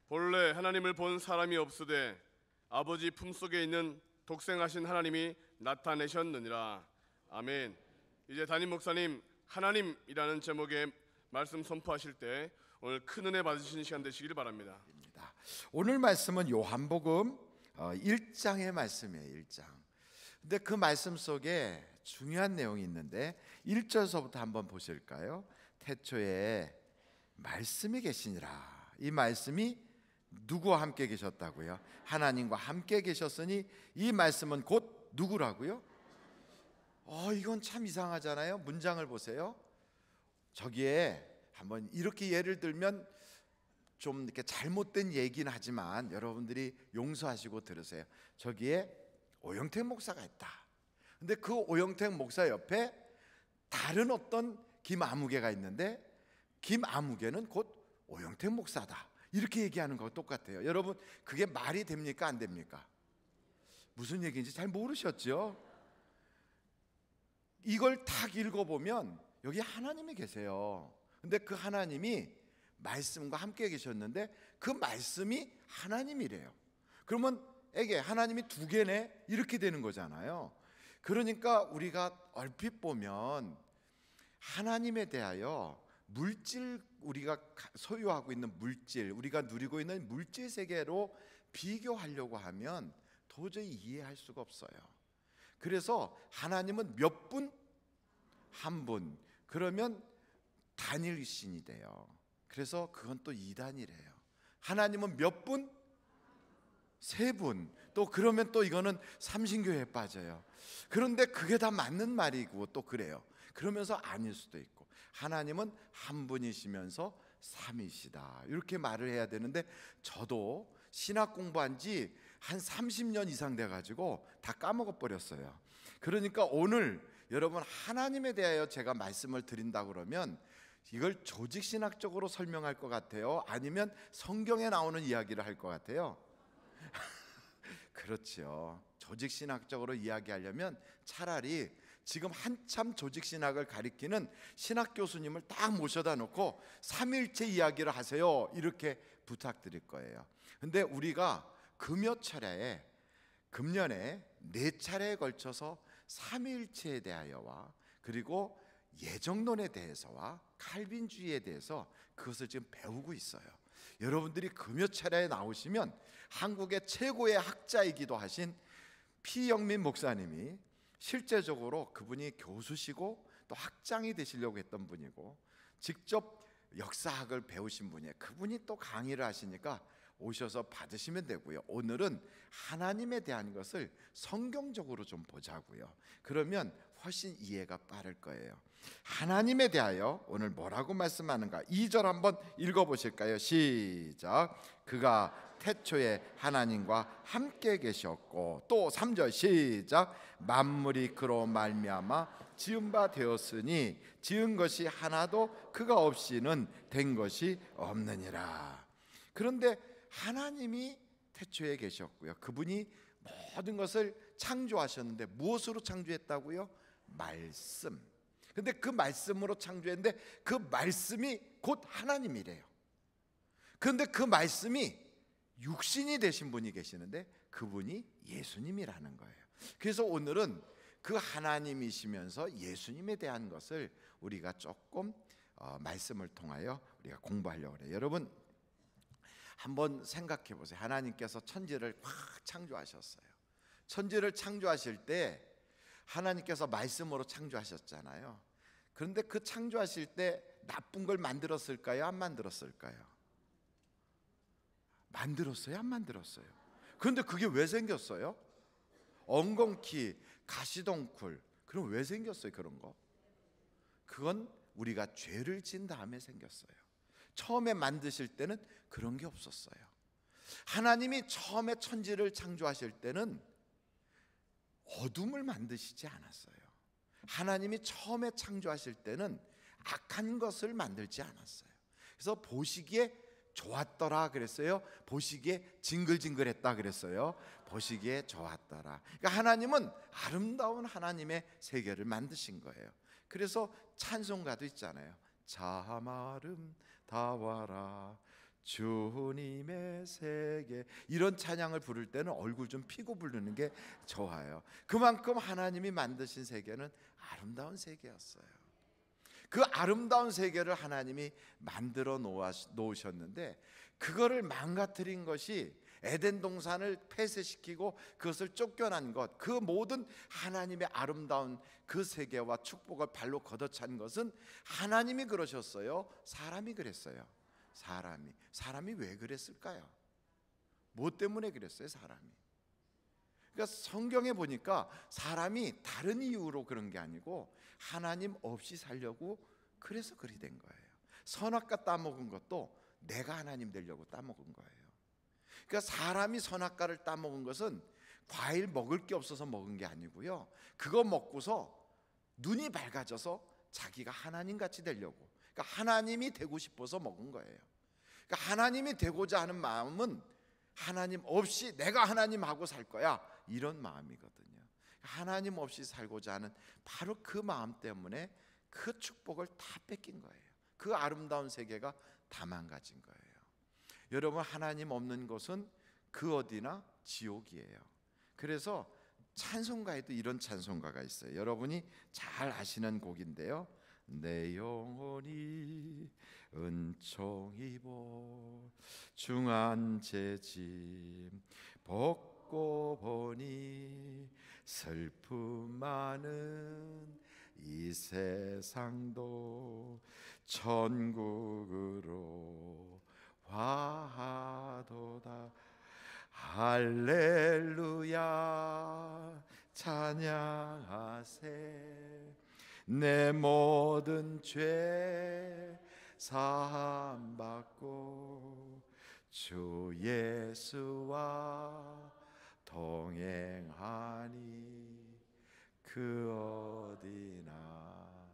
본래 하나님을 본 사람이 없으되 아버지 품속에 있는 독생하신 하나님이 나타내셨느니라. 아멘. 이제 담임 목사님 하나님이라는 제목의 말씀 선포하실 때 오늘 큰 은혜 받으시는 시간 되시기를 바랍니다. 오늘 말씀은 요한복음 1장의 말씀이에요. 1장. 근데 그 말씀 속에 중요한 내용이 있는데 1절서부터 한번 보실까요? 태초에 말씀이 계시니라. 이 말씀이 누구와 함께 계셨다고요? 하나님과 함께 계셨으니 이 말씀은 곧 누구라고요? 이건 참 이상하잖아요. 문장을 보세요. 저기에 한번 이렇게 예를 들면 좀 이렇게 잘못된 얘기는 하지만 여러분들이 용서하시고 들으세요. 저기에 오영택 목사가 있다. 근데 그 오영택 목사 옆에 다른 어떤 김아무개가 있는데 김아무개는 곧 오영택 목사다. 이렇게 얘기하는 거와 똑같아요. 여러분, 그게 말이 됩니까? 안 됩니까? 무슨 얘기인지 잘 모르셨죠? 이걸 딱 읽어보면 여기 하나님이 계세요. 근데 그 하나님이 말씀과 함께 계셨는데 그 말씀이 하나님이래요. 그러면 에게 하나님이 두 개네 이렇게 되는 거잖아요. 그러니까 우리가 얼핏 보면 하나님에 대하여 물질, 우리가 소유하고 있는 물질, 우리가 누리고 있는 물질 세계로 비교하려고 하면 도저히 이해할 수가 없어요. 그래서 하나님은 몇 분? 한 분. 그러면 단일신이 돼요. 그래서 그건 또 이단이래요. 하나님은 몇 분? 세 분. 또 그러면 또 이거는 삼신교회에 빠져요. 그런데 그게 다 맞는 말이고 또 그래요. 그러면서 아닐 수도 있고, 하나님은 한 분이시면서 삼이시다 이렇게 말을 해야 되는데, 저도 신학 공부한 지 한 30년 이상 돼가지고 다 까먹어 버렸어요. 그러니까 오늘 여러분 하나님에 대하여 제가 말씀을 드린다 그러면 이걸 조직신학적으로 설명할 것 같아요? 아니면 성경에 나오는 이야기를 할 것 같아요? 그렇죠. 조직신학적으로 이야기하려면 차라리 지금 한참 조직신학을 가리키는 신학 교수님을 딱 모셔다 놓고 삼일체 이야기를 하세요 이렇게 부탁드릴 거예요. 근데 우리가 금요 차례에 금년에 4차례에 걸쳐서 삼위일체에 대하여와 그리고 예정론에 대해서와 칼빈주의에 대해서 그것을 지금 배우고 있어요. 여러분들이 금요 차례에 나오시면 한국의 최고의 학자이기도 하신 피영민 목사님이, 실제적으로 그분이 교수시고 또 학장이 되시려고 했던 분이고 직접 역사학을 배우신 분이에요. 그분이 또 강의를 하시니까 오셔서 받으시면 되고요. 오늘은 하나님에 대한 것을 성경적으로 좀 보자고요. 그러면 훨씬 이해가 빠를 거예요. 하나님에 대하여 오늘 뭐라고 말씀하는가? 2절 한번 읽어보실까요? 시작. 그가 태초에 하나님과 함께 계셨고, 또 3절 시작. 만물이 그로 말미암아 지은 바 되었으니 지은 것이 하나도 그가 없이는 된 것이 없느니라. 그런데 하나님이 태초에 계셨고요. 그분이 모든 것을 창조하셨는데 무엇으로 창조했다고요? 말씀. 근데 그 말씀으로 창조했는데 그 말씀이 곧 하나님이래요. 그런데 그 말씀이 육신이 되신 분이 계시는데 그분이 예수님이라는 거예요. 그래서 오늘은 그 하나님이시면서 예수님에 대한 것을 우리가 조금 말씀을 통하여 우리가 공부하려고 해요. 여러분 한번 생각해 보세요. 하나님께서 천지를 확 창조하셨어요. 천지를 창조하실 때 하나님께서 말씀으로 창조하셨잖아요. 그런데 그 창조하실 때 나쁜 걸 만들었을까요? 안 만들었을까요? 만들었어요? 안 만들었어요? 그런데 그게 왜 생겼어요? 엉겅퀴, 가시덩굴. 그럼 왜 생겼어요? 그런 거? 그건 우리가 죄를 지은 다음에 생겼어요. 처음에 만드실 때는 그런 게 없었어요. 하나님이 처음에 천지를 창조하실 때는 어둠을 만드시지 않았어요. 하나님이 처음에 창조하실 때는 악한 것을 만들지 않았어요. 그래서 보시기에 좋았더라 그랬어요? 보시기에 징글징글했다 그랬어요? 보시기에 좋았더라. 그러니까 하나님은 아름다운 하나님의 세계를 만드신 거예요. 그래서 찬송가도 있잖아요. 참 아름다워라 주님의 세계. 이런 찬양을 부를 때는 얼굴 좀 피고 부르는 게 좋아요. 그만큼 하나님이 만드신 세계는 아름다운 세계였어요. 그 아름다운 세계를 하나님이 만들어 놓으셨는데 그거를 망가뜨린 것이 에덴 동산을 폐쇄시키고 그것을 쫓겨난 것, 그 모든 하나님의 아름다운 그 세계와 축복을 발로 걷어찬 것은 하나님이 그러셨어요? 사람이 그랬어요? 사람이 왜 그랬을까요? 뭐 때문에 그랬어요? 사람이. 그러니까 성경에 보니까 사람이 다른 이유로 그런 게 아니고 하나님 없이 살려고 그래서 그리 된 거예요. 선악과 따먹은 것도 내가 하나님 되려고 따먹은 거예요. 그러니까 사람이 선악과를 따먹은 것은 과일 먹을 게 없어서 먹은 게 아니고요, 그거 먹고서 눈이 밝아져서 자기가 하나님같이 되려고, 그러니까 하나님이 되고 싶어서 먹은 거예요. 그러니까 하나님이 되고자 하는 마음은 하나님 없이 내가 하나님하고 살 거야, 이런 마음이거든요. 하나님 없이 살고자 하는 바로 그 마음 때문에 그 축복을 다 뺏긴 거예요. 그 아름다운 세계가 다 망가진 거예요. 여러분, 하나님 없는 곳은 그 어디나 지옥이에요. 그래서 찬송가에도 이런 찬송가가 있어요. 여러분이 잘 아시는 곡인데요. 내 영혼이 은총 입어 중한 죄짐 벗고 보니 슬픔 많은 이 세상도 천국으로 화하도다. 할렐루야 찬양하세. 내 모든 죄 사함 받고 주 예수와 동행하니 그 어디나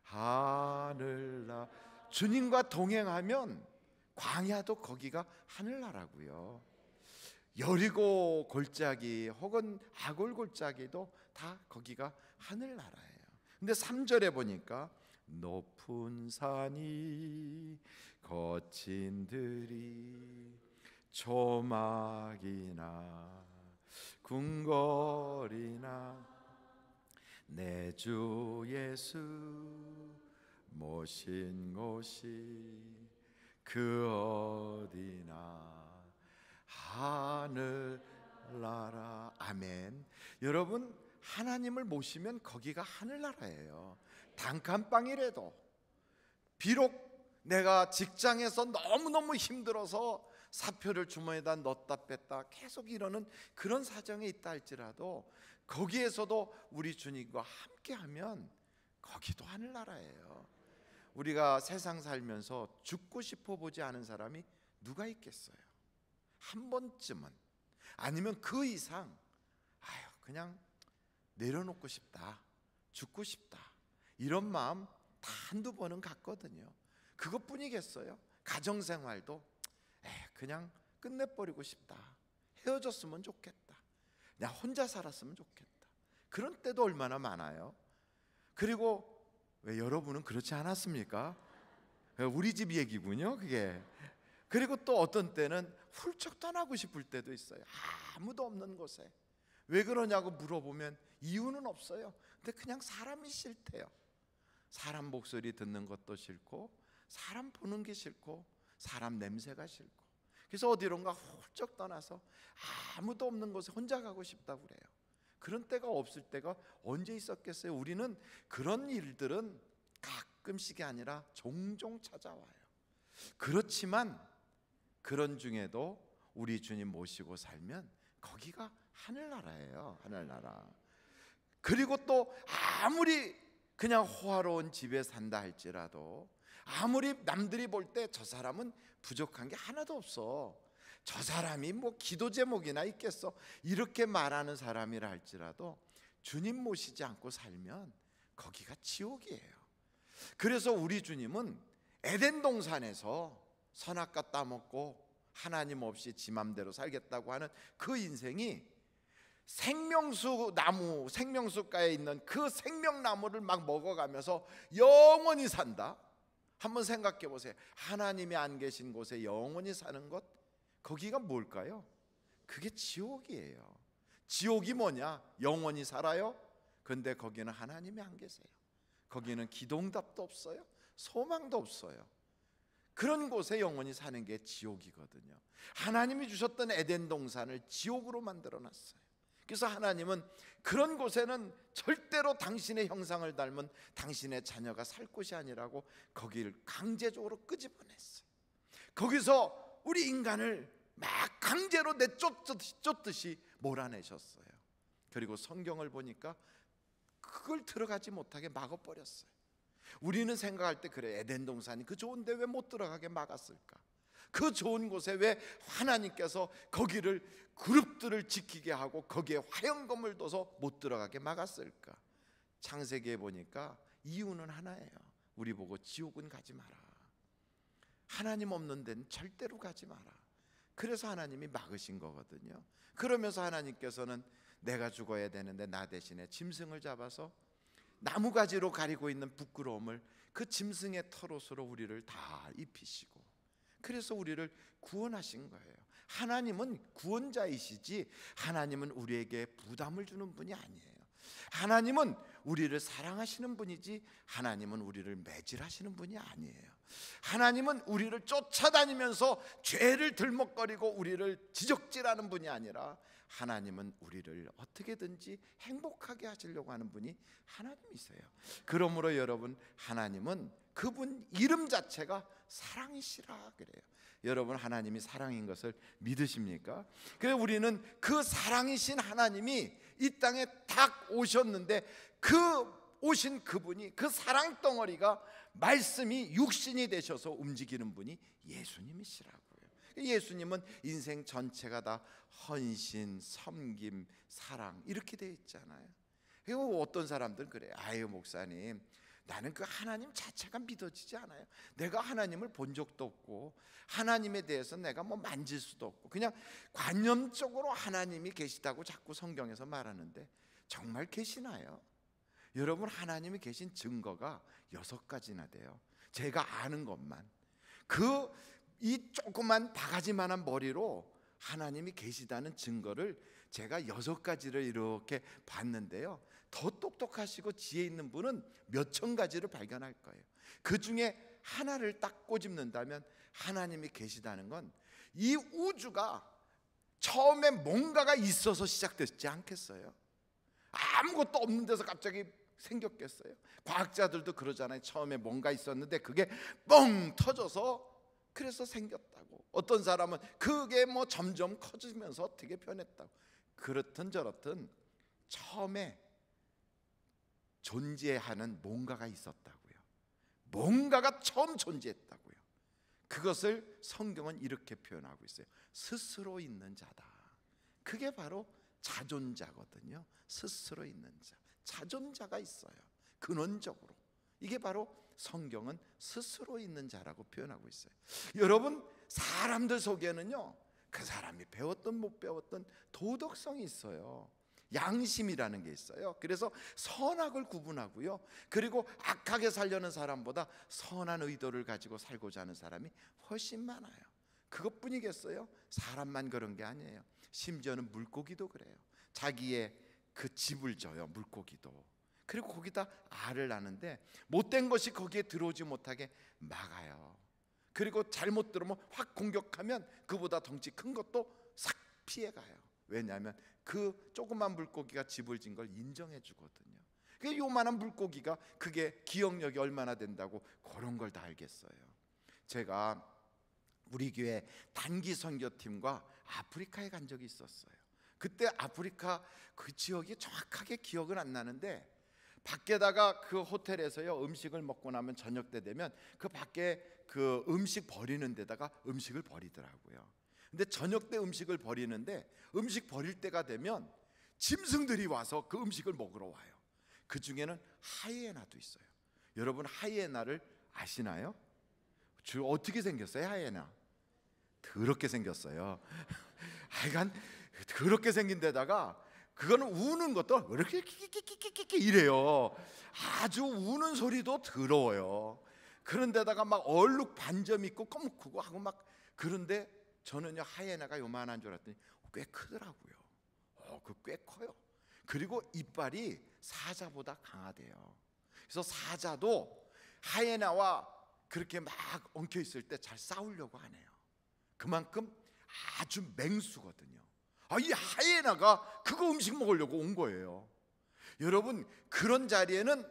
하늘나. 주님과 동행하면 광야도 거기가 하늘나라고요. 여리고 골짜기 혹은 아골 골짜기도 다 거기가 하늘나라예요. 근데 3절에 보니까 높은 산이 거친 들이 조막이나 궁궐이나 내 주 예수 모신 곳이 그 어디나 하늘나라. 아멘. 여러분, 하나님을 모시면 거기가 하늘나라예요. 단칸방이라도, 비록 내가 직장에서 너무너무 힘들어서 사표를 주머니에다 넣었다 뺐다 계속 이러는 그런 사정에 있다 할지라도 거기에서도 우리 주님과 함께하면 거기도 하늘나라예요. 우리가 세상 살면서 죽고 싶어 보지 않은 사람이 누가 있겠어요? 한 번쯤은, 아니면 그 이상 그냥 내려놓고 싶다, 죽고 싶다, 이런 마음 다 한두 번은 갔거든요. 그것뿐이겠어요? 가정생활도 그냥 끝내버리고 싶다, 헤어졌으면 좋겠다, 그냥 혼자 살았으면 좋겠다, 그런 때도 얼마나 많아요. 그리고 왜 여러분은 그렇지 않았습니까? 우리 집 얘기군요, 그게. 그리고 또 어떤 때는 훌쩍 떠나고 싶을 때도 있어요. 아무도 없는 곳에. 왜 그러냐고 물어보면 이유는 없어요. 근데 그냥 사람이 싫대요. 사람 목소리 듣는 것도 싫고, 사람 보는 게 싫고, 사람 냄새가 싫고. 그래서 어디론가 훌쩍 떠나서 아무도 없는 곳에 혼자 가고 싶다고 그래요. 그런 때가 없을 때가 언제 있었겠어요? 우리는 그런 일들은 가끔씩이 아니라 종종 찾아와요. 그렇지만 그런 중에도 우리 주님 모시고 살면 거기가 하늘나라예요. 하늘나라. 그리고 또 아무리 그냥 호화로운 집에 산다 할지라도, 아무리 남들이 볼 때 저 사람은 부족한 게 하나도 없어, 저 사람이 뭐 기도 제목이나 있겠어, 이렇게 말하는 사람이라 할지라도 주님 모시지 않고 살면 거기가 지옥이에요. 그래서 우리 주님은 에덴 동산에서 선악과 따먹고 하나님 없이 지 맘대로 살겠다고 하는 그 인생이 생명수 나무, 생명수가에 있는 그 생명나무를 막 먹어가면서 영원히 산다, 한번 생각해 보세요. 하나님이 안 계신 곳에 영원히 사는 것, 거기가 뭘까요? 그게 지옥이에요. 지옥이 뭐냐? 영원히 살아요. 근데 거기는 하나님이 안 계세요. 거기는 기도응답도 없어요. 소망도 없어요. 그런 곳에 영원히 사는 게 지옥이거든요. 하나님이 주셨던 에덴 동산을 지옥으로 만들어 놨어요. 그래서 하나님은 그런 곳에는 절대로 당신의 형상을 닮은 당신의 자녀가 살 곳이 아니라고 거기를 강제적으로 끄집어냈어요. 거기서 우리 인간을 막 강제로 내쫓듯이 몰아내셨어요. 그리고 성경을 보니까 그걸 들어가지 못하게 막아버렸어요. 우리는 생각할 때 그래, 에덴 동산이 그 좋은데 왜 못 들어가게 막았을까? 그 좋은 곳에 왜 하나님께서 거기를 그룹들을 지키게 하고 거기에 화영검을 둬서 못 들어가게 막았을까? 창세기에 보니까 이유는 하나예요. 우리 보고 지옥은 가지 마라. 하나님 없는 데는 절대로 가지 마라. 그래서 하나님이 막으신 거거든요. 그러면서 하나님께서는 내가 죽어야 되는데 나 대신에 짐승을 잡아서 나무가지로 가리고 있는 부끄러움을 그 짐승의 털옷으로 우리를 다 입히시고, 그래서 우리를 구원하신 거예요. 하나님은 구원자이시지 하나님은 우리에게 부담을 주는 분이 아니에요. 하나님은 우리를 사랑하시는 분이지 하나님은 우리를 매질하시는 분이 아니에요. 하나님은 우리를 쫓아다니면서 죄를 들먹거리고 우리를 지적질하는 분이 아니라 하나님은 우리를 어떻게든지 행복하게 하시려고 하는 분이 하나님이세요. 그러므로 여러분, 하나님은 그분 이름 자체가 사랑이시라 그래요. 여러분, 하나님이 사랑인 것을 믿으십니까? 그래서 우리는 그 사랑이신 하나님이 이 땅에 딱 오셨는데 그 오신 그분이, 그 사랑 덩어리가 말씀이 육신이 되셔서 움직이는 분이 예수님이시라고요. 예수님은 인생 전체가 다 헌신, 섬김, 사랑 이렇게 되어 있잖아요. 그리고 어떤 사람들은 그래요. 아유 목사님, 나는 그 하나님 자체가 믿어지지 않아요. 내가 하나님을 본 적도 없고 하나님에 대해서 내가 뭐 만질 수도 없고 그냥 관념적으로 하나님이 계시다고 자꾸 성경에서 말하는데 정말 계시나요? 여러분, 하나님이 계신 증거가 6가지나 돼요. 제가 아는 것만. 이 조그만 바가지만한 머리로 하나님이 계시다는 증거를 제가 6가지를 이렇게 봤는데요. 더 똑똑하시고 지혜 있는 분은 몇천 가지를 발견할 거예요. 그 중에 하나를 딱 꼬집는다면 하나님이 계시다는 건 이 우주가 처음에 뭔가가 있어서 시작됐지 않겠어요? 아무것도 없는 데서 갑자기 생겼겠어요? 과학자들도 그러잖아요. 처음에 뭔가 있었는데 그게 뻥 터져서 그래서 생겼다고. 어떤 사람은 그게 뭐 점점 커지면서 어떻게 변했다고. 그렇든 저렇든 처음에 존재하는 뭔가가 있었다고요. 뭔가가 처음 존재했다고요. 그것을 성경은 이렇게 표현하고 있어요. 스스로 있는 자다. 그게 바로 자존자거든요. 스스로 있는 자, 자존자가 있어요. 근원적으로 이게 바로 성경은 스스로 있는 자라고 표현하고 있어요. 여러분, 사람들 속에는요, 그 사람이 배웠든 못 배웠든 도덕성이 있어요. 양심이라는 게 있어요. 그래서 선악을 구분하고요, 그리고 악하게 살려는 사람보다 선한 의도를 가지고 살고자 하는 사람이 훨씬 많아요. 그것뿐이겠어요? 사람만 그런 게 아니에요. 심지어는 물고기도 그래요. 자기의 그 집을 져요, 물고기도. 그리고 거기다 알을 낳는데 못된 것이 거기에 들어오지 못하게 막아요. 그리고 잘못 들어오면 확 공격하면 그보다 덩치 큰 것도 싹 피해가요. 왜냐하면 그 조그만 물고기가 집을 진 걸 인정해 주거든요. 그 요만한 물고기가 그게 기억력이 얼마나 된다고 그런 걸 다 알겠어요. 제가 우리 교회 단기 선교팀과 아프리카에 간 적이 있었어요. 그때 아프리카 그 지역이 정확하게 기억은 안 나는데 밖에다가 그 호텔에서요, 음식을 먹고 나면 저녁 때 되면 그 밖에 그 음식 버리는 데다가 음식을 버리더라고요. 근데 저녁 때 음식을 버리는데 음식 버릴 때가 되면 짐승들이 와서 그 음식을 먹으러 와요. 그 중에는 하이에나도 있어요. 여러분, 하이에나를 아시나요? 어떻게 생겼어요? 하이에나 더럽게 생겼어요. 하여간 더럽게 생긴 데다가 그거는 우는 것도 이렇게 끼끼끼끼끼끼 이래요. 아주 우는 소리도 더러워요. 그런데다가 막 얼룩 반점 있고 검고 하고 막. 그런데 저는요 하이에나가 요만한 줄 알았더니 꽤 크더라고요. 꽤 커요. 그리고 이빨이 사자보다 강하대요. 그래서 사자도 하이에나와 그렇게 막 엉켜 있을 때 잘 싸우려고 하네요. 그만큼 아주 맹수거든요. 이 하이에나가 그거 음식 먹으려고 온 거예요. 여러분, 그런 자리에는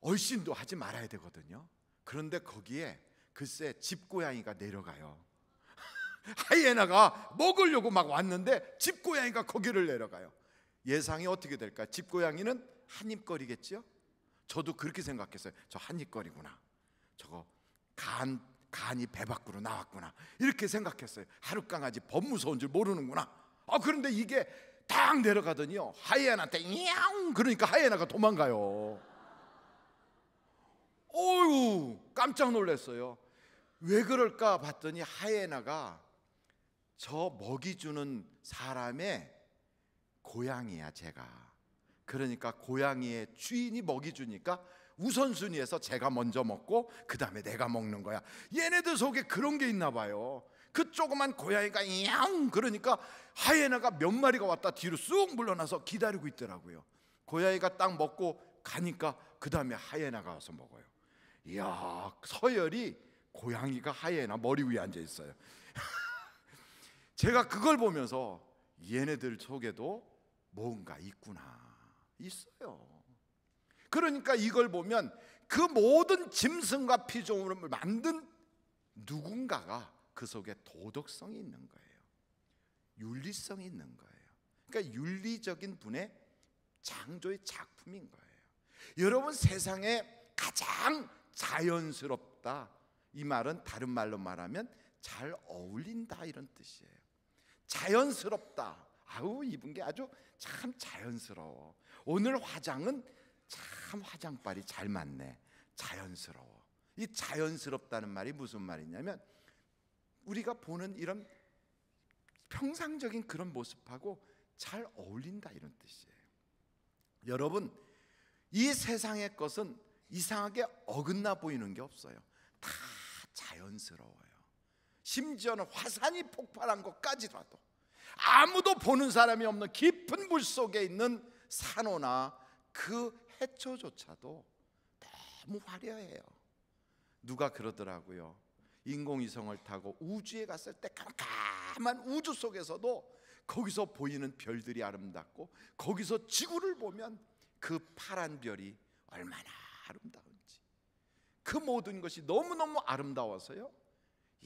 얼씬도 하지 말아야 되거든요. 그런데 거기에 글쎄 집고양이가 내려가요. 하이에나가 먹으려고 막 왔는데 집고양이가 거기를 내려가요. 예상이 어떻게 될까? 집고양이는 한입거리겠죠? 저도 그렇게 생각했어요. 저 한입거리구나. 저거 간이 배 밖으로 나왔구나. 이렇게 생각했어요. 하룻강아지 범 무서운 줄 모르는구나. 그런데 이게 딱 내려가더니요 하이에나한테 야옹 그러니까 하이에나가 도망가요. 어유 깜짝 놀랐어요. 왜 그럴까 봤더니 하이에나가 저 먹이 주는 사람의 고양이야, 제가. 그러니까 고양이의 주인이 먹이 주니까 우선순위에서 제가 먼저 먹고 그 다음에 내가 먹는 거야. 얘네들 속에 그런 게 있나 봐요. 그 조그만 고양이가 야옹 그러니까 하이에나가 몇 마리가 왔다 뒤로 쑥 물러나서 기다리고 있더라고요. 고양이가 딱 먹고 가니까 그 다음에 하이에나가 와서 먹어요. 이야, 서열이 고양이가 하이에나 머리 위에 앉아 있어요. 제가 그걸 보면서 얘네들 속에도 뭔가 있어요. 그러니까 이걸 보면 그 모든 짐승과 피조물을 만든 누군가가 그 속에 도덕성이 있는 거예요. 윤리성이 있는 거예요. 그러니까 윤리적인 분의 창조의 작품인 거예요. 여러분, 세상에 가장 자연스럽다, 이 말은 다른 말로 말하면 잘 어울린다 이런 뜻이에요. 자연스럽다. 입은 게 아주 참 자연스러워. 오늘 화장은 참 화장빨이 잘 맞네. 자연스러워. 이 자연스럽다는 말이 무슨 말이냐면 우리가 보는 이런 평상적인 그런 모습하고 잘 어울린다 이런 뜻이에요. 여러분, 이 세상의 것은 이상하게 어긋나 보이는 게 없어요. 다 자연스러워요. 심지어는 화산이 폭발한 것까지라도, 아무도 보는 사람이 없는 깊은 물 속에 있는 산호나 그 해초조차도 너무 화려해요. 누가 그러더라고요. 인공위성을 타고 우주에 갔을 때 깜깜한 우주 속에서도 거기서 보이는 별들이 아름답고, 거기서 지구를 보면 그 파란 별이 얼마나 아름다운지, 그 모든 것이 너무너무 아름다워서요,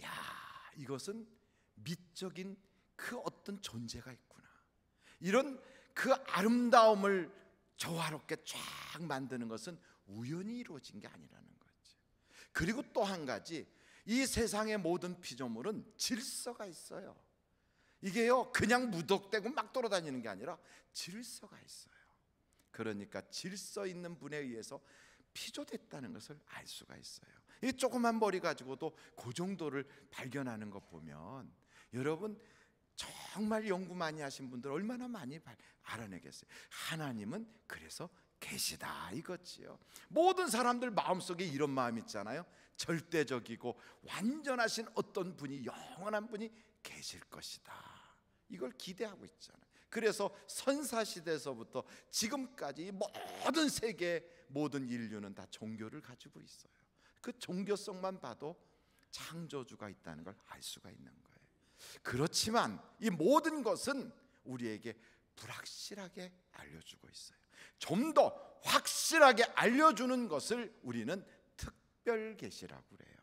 야, 이것은 미적인 그 어떤 존재가 있구나, 이런 그 아름다움을 조화롭게 쫙 만드는 것은 우연히 이루어진 게 아니라는 거죠. 그리고 또 한 가지, 이 세상의 모든 피조물은 질서가 있어요. 이게요 그냥 무덕대고 막 돌아다니는 게 아니라 질서가 있어요. 그러니까 질서 있는 분에 의해서 피조됐다는 것을 알 수가 있어요. 이 조그만 머리 가지고도 그 정도를 발견하는 것 보면, 여러분 정말 연구 많이 하신 분들 얼마나 많이 알아내겠어요. 하나님은 그래서 계시다 이거지요. 모든 사람들 마음속에 이런 마음 있잖아요. 절대적이고 완전하신 어떤 분이, 영원한 분이 계실 것이다, 이걸 기대하고 있잖아요. 그래서 선사시대에서부터 지금까지 모든 세계 모든 인류는 다 종교를 가지고 있어요. 그 종교성만 봐도 창조주가 있다는 걸 알 수가 있는 거예요. 그렇지만 이 모든 것은 우리에게 불확실하게 알려주고 있어요. 좀 더 확실하게 알려주는 것을 우리는 특별 계시라고 그래요.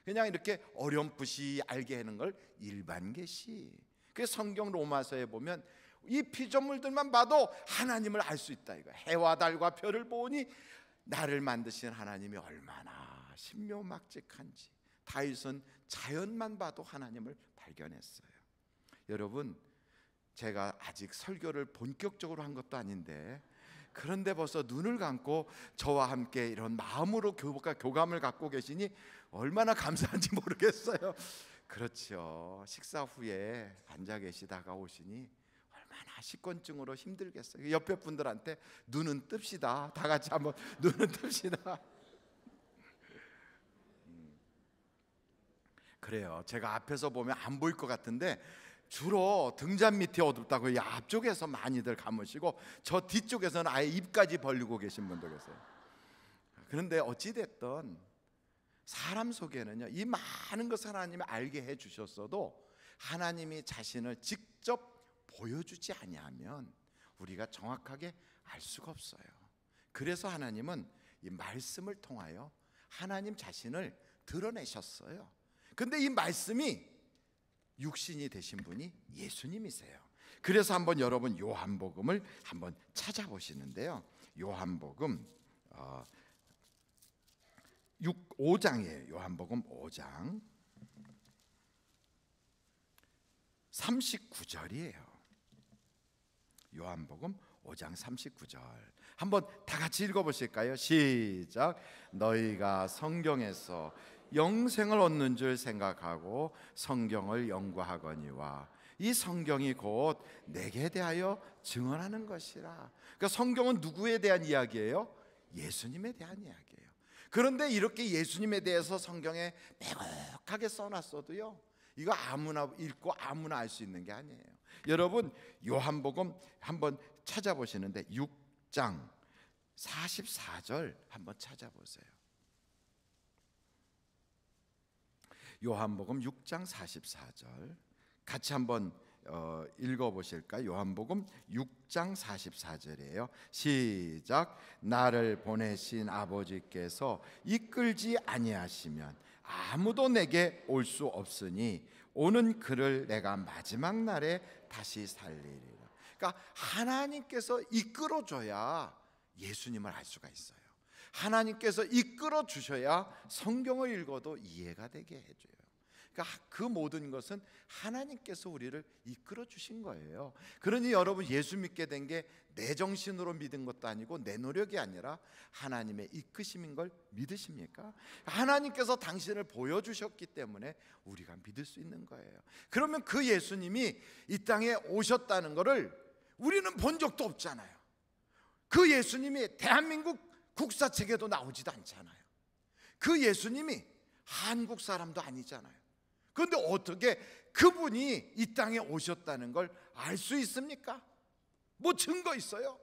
그냥 이렇게 어렴풋이 알게 하는 걸 일반 계시. 그 성경 로마서에 보면 이 피조물들만 봐도 하나님을 알 수 있다 이거. 해와 달과 별을 보니 나를 만드신 하나님이 얼마나 신묘막직한지. 다윗은 자연만 봐도 하나님을 발견했어요. 여러분, 제가 아직 설교를 본격적으로 한 것도 아닌데, 그런데 벌써 눈을 감고 저와 함께 이런 마음으로 교감을 갖고 계시니 얼마나 감사한지 모르겠어요. 그렇죠. 식사 후에 앉아 계시다가 오시니 얼마나 식곤증으로 힘들겠어요. 옆에 분들한테 눈은 뜹시다, 다 같이 한번 눈은 뜹시다. 그래요. 제가 앞에서 보면 안 보일 것 같은데 주로 등잔 밑이 어둡다고 이 앞쪽에서 많이들 감으시고 저 뒤쪽에서는 아예 입까지 벌리고 계신 분도 계세요. 그런데 어찌됐든 사람 속에는요, 이 많은 것을 하나님이 알게 해주셨어도 하나님이 자신을 직접 보여주지 아니하면 우리가 정확하게 알 수가 없어요. 그래서 하나님은 이 말씀을 통하여 하나님 자신을 드러내셨어요. 근데 이 말씀이 육신이 되신 분이 예수님이세요. 그래서 한번 여러분 요한복음을 한번 찾아보시는데요, 요한복음 5장이에요. 요한복음 5장 39절이에요. 요한복음 5장 39절 한번 다 같이 읽어보실까요? 시작. 너희가 성경에서 영생을 얻는 줄 생각하고 성경을 연구하거니와 이 성경이 곧 내게 대하여 증언하는 것이라. 그러니까 성경은 누구에 대한 이야기예요? 예수님에 대한 이야기예요. 그런데 이렇게 예수님에 대해서 성경에 빼곡하게 써놨어도요, 이거 아무나 읽고 아무나 알 수 있는 게 아니에요. 여러분 요한복음 한번 찾아보시는데 6장 44절 한번 찾아보세요. 요한복음 6장 44절 같이 한번 읽어보실까요? 요한복음 6장 44절이에요. 시작. 나를 보내신 아버지께서 이끌지 아니하시면 아무도 내게 올 수 없으니 오는 그를 내가 마지막 날에 다시 살리리라. 그러니까 하나님께서 이끌어줘야 예수님을 알 수가 있어요. 하나님께서 이끌어 주셔야 성경을 읽어도 이해가 되게 해줘요. 그러니까 그 모든 것은 하나님께서 우리를 이끌어 주신 거예요. 그러니 여러분 예수 믿게 된 게 내 정신으로 믿은 것도 아니고 내 노력이 아니라 하나님의 이끄심인 걸 믿으십니까? 하나님께서 당신을 보여주셨기 때문에 우리가 믿을 수 있는 거예요. 그러면 그 예수님이 이 땅에 오셨다는 것을 우리는 본 적도 없잖아요. 그 예수님이 대한민국 국사책에도 나오지도 않잖아요. 그 예수님이 한국 사람도 아니잖아요. 그런데 어떻게 그분이 이 땅에 오셨다는 걸 알 수 있습니까? 뭐 증거 있어요?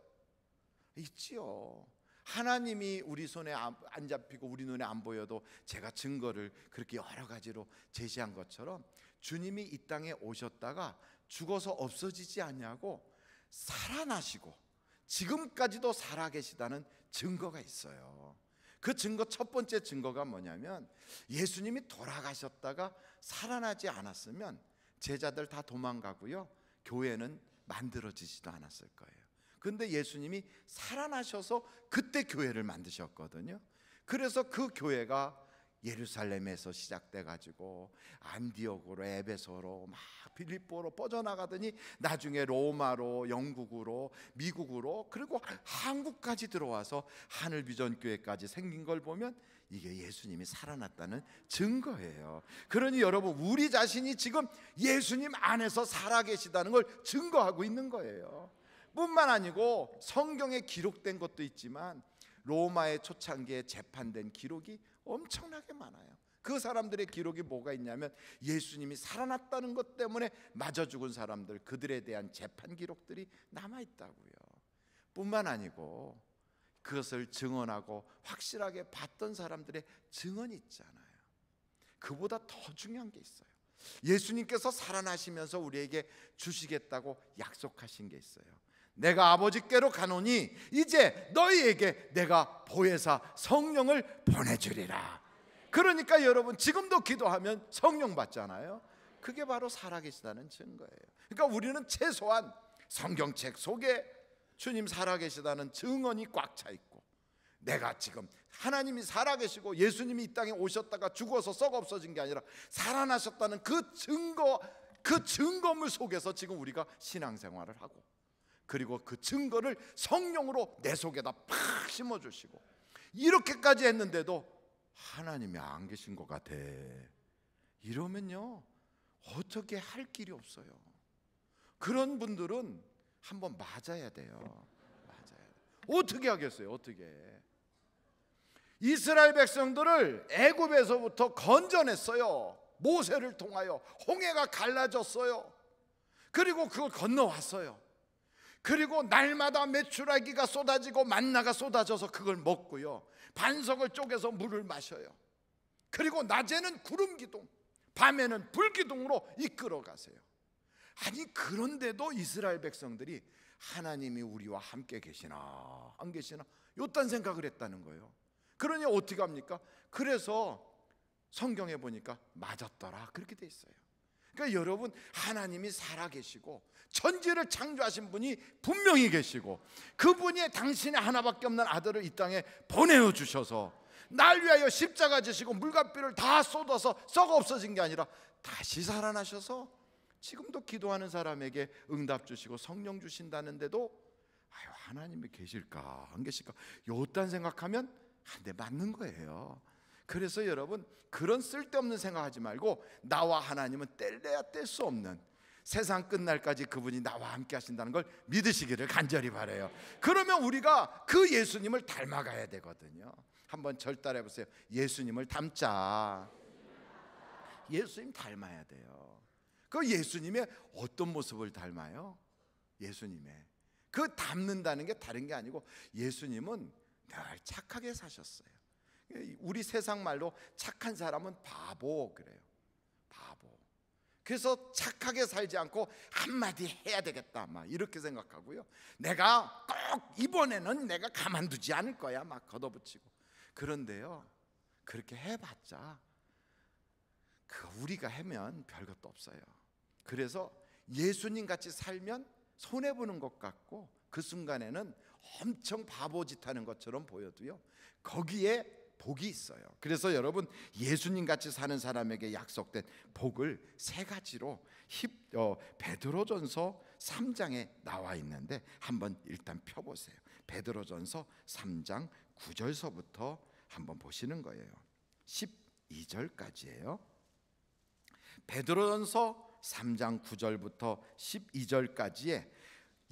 있지요. 하나님이 우리 손에 안 잡히고 우리 눈에 안 보여도 제가 증거를 그렇게 여러 가지로 제시한 것처럼 주님이 이 땅에 오셨다가 죽어서 없어지지 않냐고 살아나시고 지금까지도 살아계시다는 증거가 있어요. 그 증거 첫 번째 증거가 뭐냐면 예수님이 돌아가셨다가 살아나지 않았으면 제자들 다 도망가고요, 교회는 만들어지지도 않았을 거예요. 그런데 예수님이 살아나셔서 그때 교회를 만드셨거든요. 그래서 그 교회가 예루살렘에서 시작돼 가지고 안디옥으로 에베소로 막 빌립보로 뻗어나가더니 나중에 로마로, 영국으로, 미국으로, 그리고 한국까지 들어와서 하늘비전교회까지 생긴 걸 보면 이게 예수님이 살아났다는 증거예요. 그러니 여러분 우리 자신이 지금 예수님 안에서 살아계시다는 걸 증거하고 있는 거예요. 뿐만 아니고 성경에 기록된 것도 있지만 로마의 초창기에 재판된 기록이 엄청나게 많아요. 그 사람들의 기록이 뭐가 있냐면 예수님이 살아났다는 것 때문에 맞아 죽은 사람들, 그들에 대한 재판 기록들이 남아있다고요. 뿐만 아니고 그것을 증언하고 확실하게 봤던 사람들의 증언이 있잖아요. 그보다 더 중요한 게 있어요. 예수님께서 살아나시면서 우리에게 주시겠다고 약속하신 게 있어요. 내가 아버지께로 가노니 이제 너희에게 내가 보혜사 성령을 보내주리라. 그러니까 여러분 지금도 기도하면 성령 받잖아요. 그게 바로 살아계시다는 증거예요. 그러니까 우리는 최소한 성경책 속에 주님 살아계시다는 증언이 꽉 차 있고, 내가 지금 하나님이 살아계시고 예수님이 이 땅에 오셨다가 죽어서 썩어 없어진 게 아니라 살아나셨다는 그 증거, 그 증거물 속에서 지금 우리가 신앙생활을 하고, 그리고 그 증거를 성령으로 내 속에다 팍 심어주시고, 이렇게까지 했는데도 하나님이 안 계신 것 같아, 이러면요 어떻게 할 길이 없어요. 그런 분들은 한번 맞아야 돼요. 맞아야 돼요. 어떻게 하겠어요? 어떻게? 이스라엘 백성들을 애굽에서부터 건져냈어요. 모세를 통하여 홍해가 갈라졌어요. 그리고 그걸 건너왔어요. 그리고 날마다 메추라기가 쏟아지고 만나가 쏟아져서 그걸 먹고요, 반석을 쪼개서 물을 마셔요. 그리고 낮에는 구름 기둥, 밤에는 불 기둥으로 이끌어 가세요. 아니, 그런데도 이스라엘 백성들이 하나님이 우리와 함께 계시나 안 계시나 요딴 생각을 했다는 거예요. 그러니 어떻게 합니까? 그래서 성경에 보니까 맞았더라 그렇게 돼 있어요. 그러니까 여러분, 하나님이 살아계시고 천지를 창조하신 분이 분명히 계시고, 그분이 당신의 하나밖에 없는 아들을 이 땅에 보내어 주셔서 날 위하여 십자가 지시고 물과 피를 다 쏟아서 썩어 없어진 게 아니라 다시 살아나셔서 지금도 기도하는 사람에게 응답 주시고 성령 주신다는데도 아유, 하나님이 계실까 안 계실까 요딴 생각하면 한 대 맞는 거예요. 그래서 여러분, 그런 쓸데없는 생각하지 말고 나와 하나님은 뗄래야 뗄 수 없는, 세상 끝날까지 그분이 나와 함께 하신다는 걸 믿으시기를 간절히 바라요. 그러면 우리가 그 예수님을 닮아가야 되거든요. 한번 절따라 해보세요. 예수님을 닮자. 예수님 닮아야 돼요. 그 예수님의 어떤 모습을 닮아요? 예수님의 그 닮는다는 게 다른 게 아니고, 예수님은 늘 착하게 사셨어요. 우리 세상 말로 착한 사람은 바보 그래요. 바보. 그래서 착하게 살지 않고 한마디 해야 되겠다 막 이렇게 생각하고요, 내가 꼭 이번에는 내가 가만두지 않을 거야 막 걷어붙이고. 그런데요, 그렇게 해봤자 그 우리가 하면 별것도 없어요. 그래서 예수님 같이 살면 손해보는 것 같고, 그 순간에는 엄청 바보짓 하는 것처럼 보여도요, 거기에 복이 있어요. 그래서 여러분, 예수님 같이 사는 사람에게 약속된 복을 세 가지로 베드로전서 3장에 나와 있는데 한번 일단 펴보세요. 베드로전서 3장 9절서부터 한번 보시는 거예요. 12절까지예요. 베드로전서 3장 9절부터 12절까지에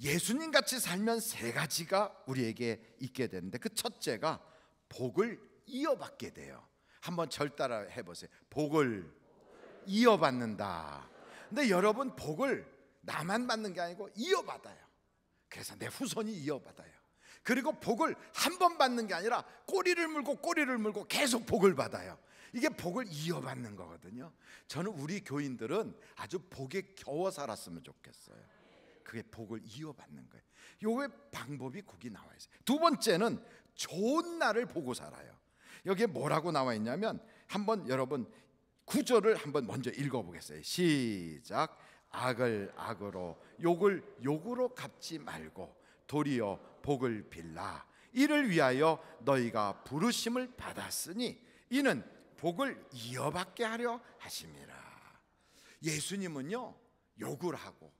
예수님 같이 살면 세 가지가 우리에게 있게 되는데, 그 첫째가 복을 이어받게 돼요. 한번 절 따라 해보세요. 복을 이어받는다. 근데 여러분, 복을 나만 받는 게 아니고 이어받아요. 그래서 내 후손이 이어받아요. 그리고 복을 한 번 받는 게 아니라 꼬리를 물고 계속 복을 받아요. 이게 복을 이어받는 거거든요. 저는 우리 교인들은 아주 복에 겨워 살았으면 좋겠어요. 그게 복을 이어받는 거예요. 요게 방법이 거기 나와 있어요. 두 번째는 좋은 날을 보고 살아요. 여기에 뭐라고 나와 있냐면, 한번 여러분 9절을 한번 먼저 읽어보겠어요. 시작. 악을 악으로 욕을 욕으로 갚지 말고 도리어 복을 빌라. 이를 위하여 너희가 부르심을 받았으니 이는 복을 이어받게 하려 하심이라. 예수님은요, 욕을 하고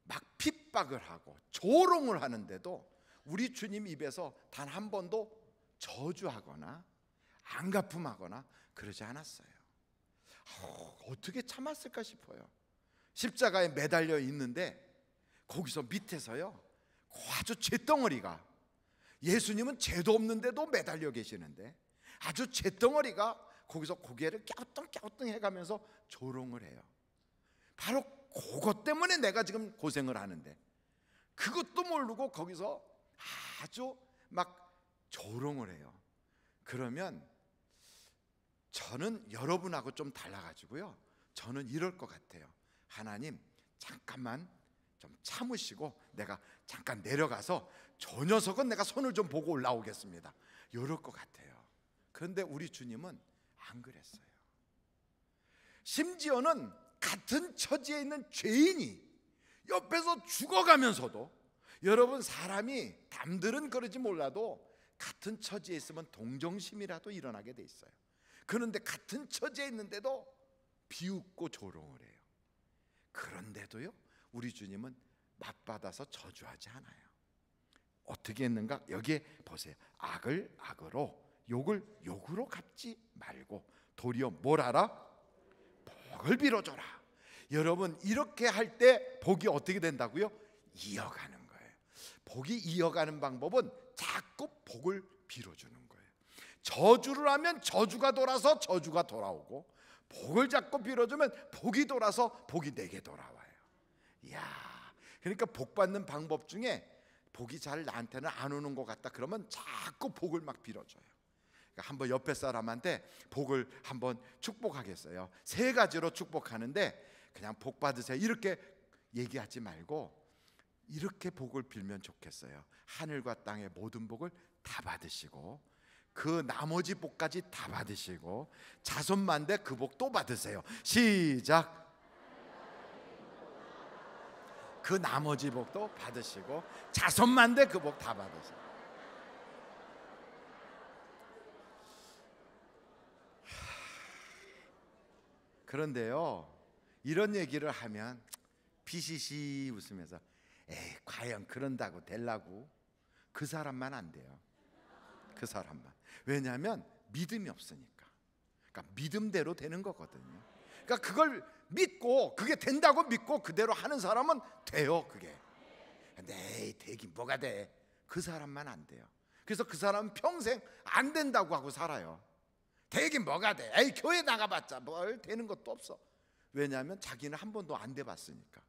막 핍박을 하고 조롱을 하는데도 우리 주님 입에서 단 한 번도 저주하거나 안갚음하거나 그러지 않았어요. 어떻게 참았을까 싶어요. 십자가에 매달려 있는데 거기서 밑에서요, 아주 잿덩어리가, 예수님은 죄도 없는데도 매달려 계시는데 아주 잿덩어리가 거기서 고개를 갸우뚱 해가면서 조롱을 해요. 바로 그것 때문에 내가 지금 고생을 하는데 그것도 모르고 거기서 아주 막 조롱을 해요. 그러면 저는 여러분하고 좀 달라가지고요, 저는 이럴 것 같아요. 하나님, 잠깐만 좀 참으시고 내가 잠깐 내려가서 저 녀석은 내가 손을 좀 보고 올라오겠습니다, 이럴 것 같아요. 그런데 우리 주님은 안 그랬어요. 심지어는 같은 처지에 있는 죄인이 옆에서 죽어가면서도, 여러분, 사람이 남들은 그러지 몰라도 같은 처지에 있으면 동정심이라도 일어나게 돼 있어요. 그런데 같은 처지에 있는데도 비웃고 조롱을 해요. 그런데도요, 우리 주님은 맞받아서 저주하지 않아요. 어떻게 했는가? 여기에 보세요. 악을 악으로 욕을 욕으로 갚지 말고 도리어 뭘 하라? 복을 빌어줘라. 여러분, 이렇게 할 때 복이 어떻게 된다고요? 이어가는 거예요. 복이 이어가는 방법은 자꾸 복을 빌어주는 거예요. 저주를 하면 저주가 돌아서 저주가 돌아오고, 복을 잡고 빌어주면 복이 돌아서 복이 내게 돌아와요. 이야, 그러니까 복 받는 방법 중에 복이 잘 나한테는 안 오는 것 같다 그러면 자꾸 복을 막 빌어줘요. 그러니까 한번 옆에 사람한테 복을 한번 축복하겠어요. 3가지로 축복하는데 그냥 복 받으세요 이렇게 얘기하지 말고 이렇게 복을 빌면 좋겠어요. 하늘과 땅의 모든 복을 다 받으시고 그 나머지 복까지 다 받으시고 자손만대 그 복 또 받으세요. 시작. 그 나머지 복도 받으시고 자손만대 그 복 다 받으세요. 그런데요, 이런 얘기를 하면 비시시 웃으면서 에이 과연 그런다고 될라고? 그 사람만 안 돼요. 그 사람만. 왜냐하면 믿음이 없으니까. 그러니까 믿음대로 되는 거거든요. 그러니까 그걸 믿고 그게 된다고 믿고 그대로 하는 사람은 돼요. 그게. 근데 에이 되긴 뭐가 돼? 그 사람만 안 돼요. 그래서 그 사람은 평생 안 된다고 하고 살아요. 되긴 뭐가 돼? 에이 교회 나가봤자 뭘 되는 것도 없어. 왜냐하면 자기는 한 번도 안 돼봤으니까.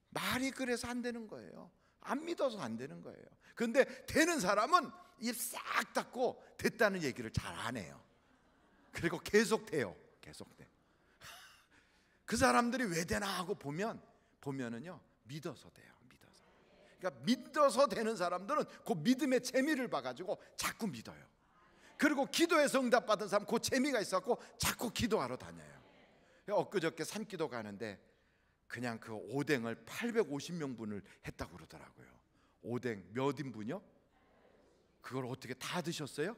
말이 그래서 안 되는 거예요. 안 믿어서 안 되는 거예요. 그런데 되는 사람은 입 싹 닫고 됐다는 얘기를 잘 안 해요. 그리고 계속 돼요. 계속 돼. 그 사람들이 왜 되나 하고 보면은요 믿어서 돼요. 믿어서. 그러니까 믿어서 되는 사람들은 그 믿음의 재미를 봐가지고 자꾸 믿어요. 그리고 기도에서 응답받은 사람 그 재미가 있어갖고 자꾸 기도하러 다녀요. 엊그저께 산기도 가는데 그냥 그 오뎅을 850명분을 했다고 그러더라고요. 오뎅 몇 인분이요? 그걸 어떻게 다 드셨어요?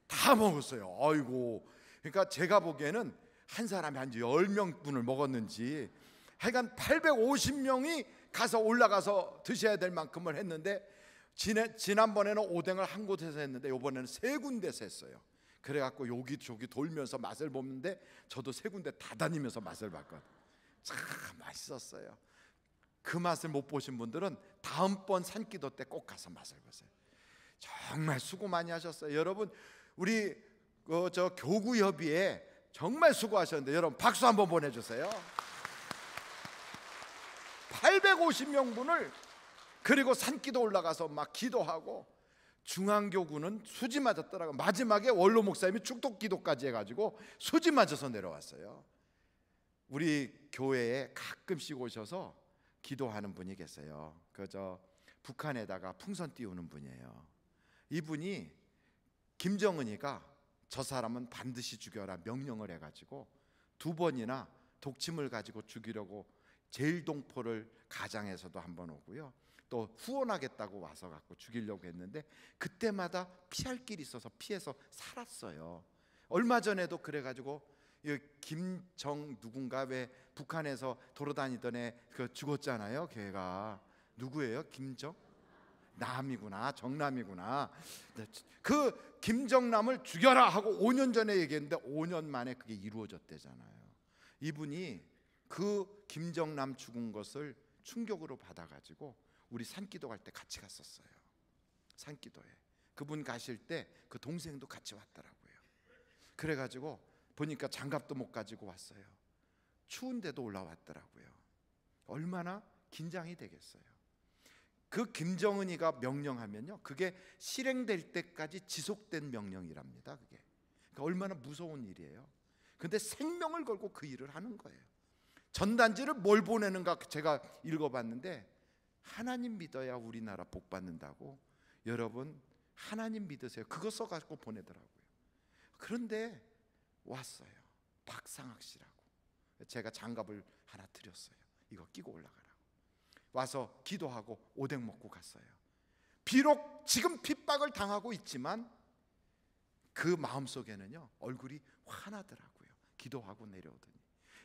다 먹었어요. 아이고. 그러니까 제가 보기에는 한 사람이 한 10명분을 먹었는지 하여간 850명이 가서 올라가서 드셔야 될 만큼을 했는데 지난번에는 오뎅을 한 곳에서 했는데 이번에는 3군데서 했어요. 그래갖고 여기저기 돌면서 맛을 보는데 저도 3군데 다 다니면서 맛을 봤거든요. 참 맛있었어요. 그 맛을 못 보신 분들은 다음번 산기도 때 꼭 가서 맛을 보세요. 정말 수고 많이 하셨어요. 여러분 우리 저 교구협의회 정말 수고하셨는데 여러분 박수 한번 보내주세요. 850명분을 그리고 산기도 올라가서 막 기도하고 중앙교구는 수지 맞았더라고요. 마지막에 원로 목사님이 축복기도까지 해가지고 수지 맞아서 내려왔어요. 우리 교회에 가끔씩 오셔서 기도하는 분이 계세요. 그저 북한에다가 풍선 띄우는 분이에요. 이분이 김정은이가 저 사람은 반드시 죽여라 명령을 해가지고 2번이나 독침을 가지고 죽이려고 제일동포를 가장해서도 한번 오고요. 또 후원하겠다고 와서 갖고 죽이려고 했는데 그때마다 피할 길이 있어서 피해서 살았어요. 얼마 전에도 그래가지고 김정 누군가 왜 북한에서 돌아다니던 애 그 죽었잖아요. 걔가 누구예요? 김정? 남이구나. 정남이구나. 그 김정남을 죽여라 하고 5년 전에 얘기했는데 5년 만에 그게 이루어졌대잖아요. 이분이 그 김정남 죽은 것을 충격으로 받아가지고 우리 산기도 갈 때 같이 갔었어요. 산기도에 그분 가실 때 그 동생도 같이 왔더라고요. 그래가지고 보니까 장갑도 못 가지고 왔어요. 추운데도 올라왔더라고요. 얼마나 긴장이 되겠어요. 그 김정은이가 명령하면요 그게 실행될 때까지 지속된 명령이랍니다. 그게 그러니까 얼마나 무서운 일이에요. 근데 생명을 걸고 그 일을 하는 거예요. 전단지를 뭘 보내는가 제가 읽어봤는데 하나님 믿어야 우리나라 복 받는다고. 여러분 하나님 믿으세요. 그거 써가지고 보내더라고요. 그런데 왔어요. 박상학 씨라고. 제가 장갑을 하나 드렸어요. 이거 끼고 올라가라고. 와서 기도하고 오뎅 먹고 갔어요. 비록 지금 핍박을 당하고 있지만 그 마음속에는요 얼굴이 환하더라고요. 기도하고 내려오더니.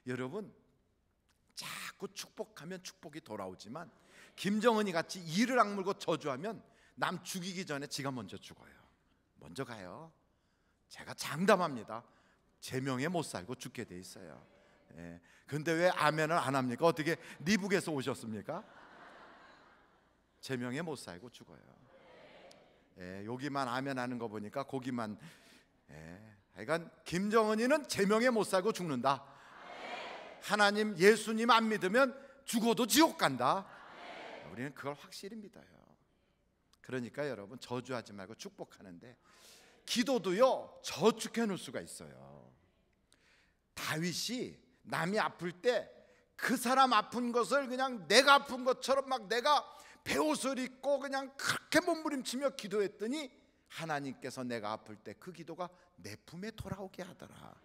여러분 자꾸 축복하면 축복이 돌아오지만 김정은이 같이 이를 악물고 저주하면 남 죽이기 전에 지가 먼저 죽어요. 먼저 가요. 제가 장담합니다. 제 명예 못 살고 죽게 돼 있어요. 예. 근데 왜 아멘을 안 합니까? 어떻게 미국에서 오셨습니까? 제 명예 못 살고 죽어요. 예. 여기만 아멘 하는 거 보니까 거기만 하여간 김정은이는 제명에 못 살고 죽는다. 하나님 예수님 안 믿으면 죽어도 지옥 간다. 우리는 그걸 확실히 믿어요. 그러니까 여러분 저주하지 말고 축복하는데, 기도도요 저축해 놓을 수가 있어요. 다윗이 남이 아플 때 그 사람 아픈 것을 그냥 내가 아픈 것처럼 막 내가 베옷을 입고 그냥 그렇게 몸부림치며 기도했더니 하나님께서 내가 아플 때 그 기도가 내 품에 돌아오게 하더라.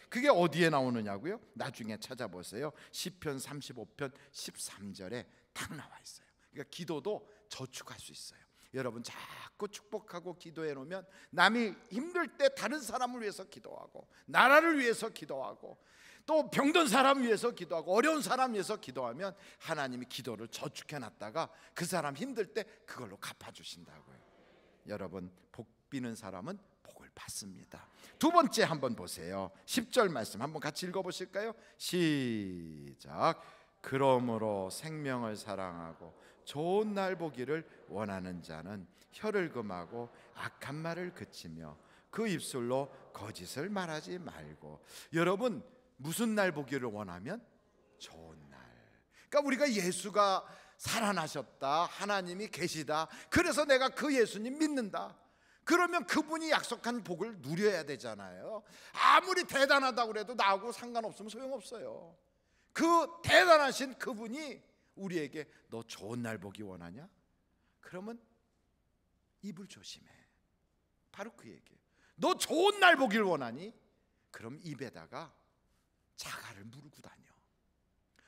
그게 어디에 나오느냐고요? 나중에 찾아보세요. 시편 35편 13절에 딱 나와 있어요. 그러니까 기도도 저축할 수 있어요. 여러분 자꾸 축복하고 기도해 놓으면 남이 힘들 때 다른 사람을 위해서 기도하고, 나라를 위해서 기도하고, 또 병든 사람 위해서 기도하고, 어려운 사람 위해서 기도하면 하나님이 기도를 저축해 놨다가 그 사람 힘들 때 그걸로 갚아주신다고요. 여러분 복 비는 사람은 복을 받습니다. 두 번째 한번 보세요. 10절 말씀 한번 같이 읽어보실까요? 시작. 그러므로 생명을 사랑하고 좋은 날 보기를 원하는 자는 혀를 금하고 악한 말을 그치며 그 입술로 거짓을 말하지 말고. 여러분 무슨 날 보기를 원하면? 좋은 날. 그러니까 우리가 예수가 살아나셨다, 하나님이 계시다, 그래서 내가 그 예수님 믿는다, 그러면 그분이 약속한 복을 누려야 되잖아요. 아무리 대단하다고 그래도 나하고 상관없으면 소용없어요. 그 대단하신 그분이 우리에게 너 좋은 날 보기 원하냐? 그러면 입을 조심해. 바로 그 얘기예요. 너 좋은 날 보길 원하니? 그럼 입에다가 자갈을 물고 다녀.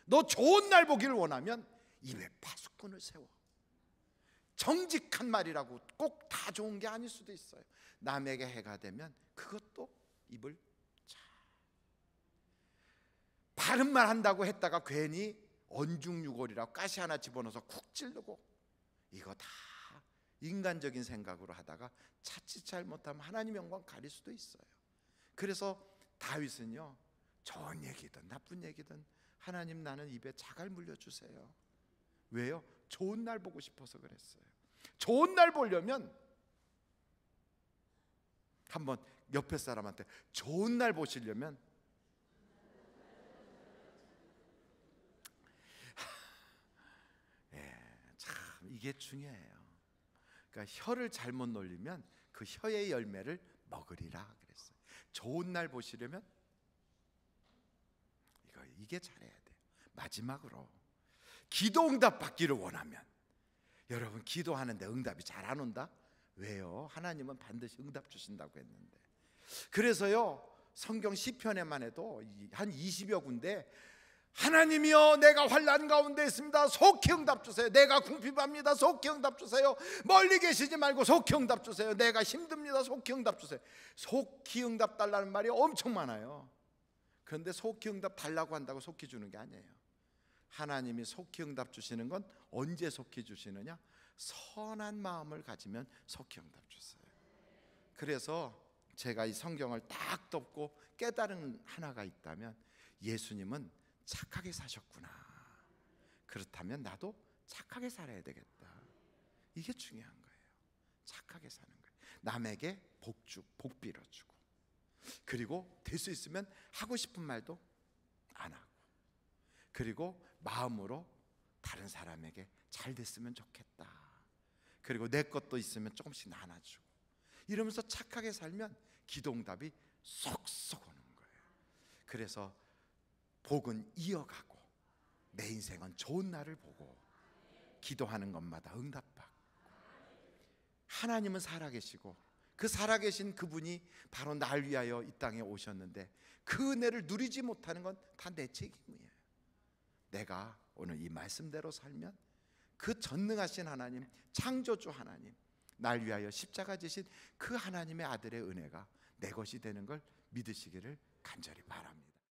너 좋은 날 보길 원하면 입에 파수꾼을 세워. 정직한 말이라고 꼭 다 좋은 게 아닐 수도 있어요. 남에게 해가 되면 그것도 입을 바른 말 한다고 했다가 괜히 언중유골이라고 가시 하나 집어넣어서 쿡 찌르고, 이거 다 인간적인 생각으로 하다가 자칫 잘못하면 하나님 영광 가릴 수도 있어요. 그래서 다윗은요, 좋은 얘기든 나쁜 얘기든 하나님 나는 입에 자갈 물려주세요. 왜요? 좋은 날 보고 싶어서 그랬어요. 좋은 날 보려면 한번 옆에 사람한테 좋은 날 보시려면 참 이게 중요해요. 그러니까 혀를 잘못 놀리면 그 혀의 열매를 먹으리라 그랬어요. 좋은 날 보시려면 이게 잘해야 돼요. 마지막으로 기도 응답 받기를 원하면, 여러분 기도하는데 응답이 잘 안 온다? 왜요? 하나님은 반드시 응답 주신다고 했는데. 그래서요 성경 시편에만 해도 한 20여 군데 하나님이여 내가 환난 가운데 있습니다, 속히 응답 주세요. 내가 궁핍합니다, 속히 응답 주세요. 멀리 계시지 말고 속히 응답 주세요. 내가 힘듭니다, 속히 응답 주세요. 속히 응답 달라는 말이 엄청 많아요. 그런데 속히 응답 달라고 한다고 속히 주는 게 아니에요. 하나님이 속히 응답 주시는 건 언제 속히 주시느냐? 선한 마음을 가지면 속히 응답 주세요. 그래서 제가 이 성경을 딱 덮고 깨달은 하나가 있다면, 예수님은 착하게 사셨구나. 그렇다면 나도 착하게 살아야 되겠다. 이게 중요한 거예요. 착하게 사는 거예요. 남에게 복 빌어주고, 그리고 될 수 있으면 하고 싶은 말도 안 하고, 그리고 마음으로 다른 사람에게 잘 됐으면 좋겠다, 그리고 내 것도 있으면 조금씩 나눠주고, 이러면서 착하게 살면 기도응답이 쏙쏙 오는 거예요. 그래서 복은 이어가고 내 인생은 좋은 날을 보고 기도하는 것마다 응답받고, 하나님은 살아계시고 그 살아계신 그분이 바로 날 위하여 이 땅에 오셨는데 그 은혜를 누리지 못하는 건 다 내 책임이에요. 내가 오늘 이 말씀대로 살면 그 전능하신 하나님, 창조주 하나님, 날 위하여 십자가 지신 그 하나님의 아들의 은혜가 내 것이 되는 걸 믿으시기를 간절히 바랍니다.